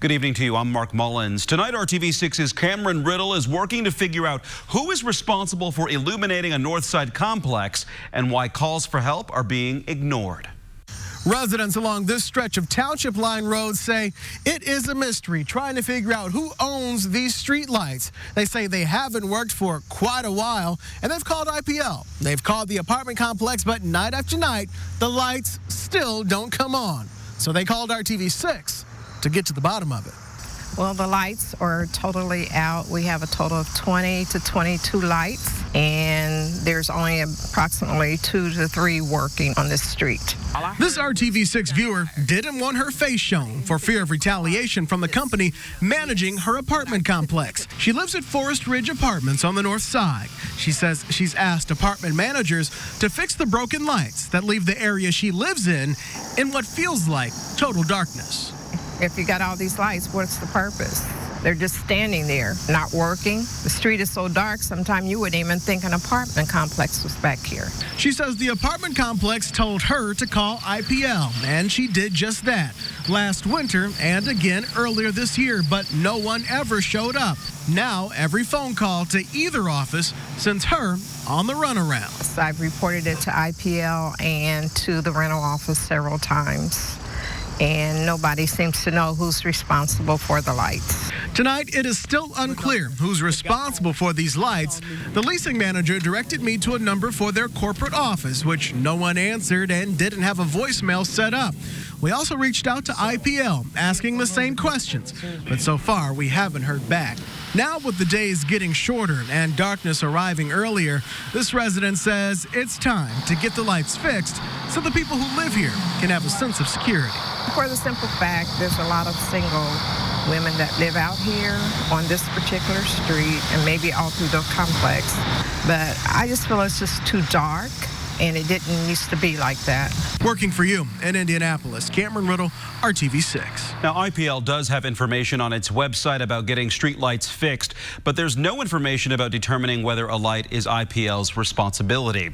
Good evening to you. I'm Mark Mullins. Tonight, RTV6's Cameron Riddle is working to figure out who is responsible for illuminating a Northside complex and why calls for help are being ignored. Residents along this stretch of Township Line Road say it is a mystery trying to figure out who owns these street lights. They say they haven't worked for quite a while, and they've called IPL. They've called the apartment complex, but night after night, the lights still don't come on. So they called RTV6 to get to the bottom of it. Well, the lights are totally out. We have a total of 20 to 22 lights, and there's only approximately 2 to 3 working on this street. This RTV6 viewer didn't want her face shown for fear of retaliation from the company managing her apartment complex. She lives at Forest Ridge Apartments on the north side. She says she's asked apartment managers to fix the broken lights that leave the area she lives in what feels like total darkness. If you got all these lights, what's the purpose? They're just standing there, not working. The street is so dark, sometimes you wouldn't even think an apartment complex was back here. She says the apartment complex told her to call IPL, and she did just that last winter and again earlier this year, but no one ever showed up. Now, every phone call to either office sends her on the runaround. I've reported it to IPL and to the rental office several times, and nobody seems to know who's responsible for the lights. Tonight, it is still unclear who's responsible for these lights. The leasing manager directed me to a number for their corporate office, which no one answered and didn't have a voicemail set up. We also reached out to IPL, asking the same questions, but so far we haven't heard back. Now, with the days getting shorter and darkness arriving earlier, this resident says it's time to get the lights fixed so the people who live here can have a sense of security. For the simple fact, there's a lot of single women that live out here on this particular street and maybe all through the complex. But I just feel it's just too dark, and it didn't used to be like that. Working for you in Indianapolis, Cameron Riddle, RTV6. Now, IPL does have information on its website about getting street lights fixed, but there's no information about determining whether a light is IPL's responsibility.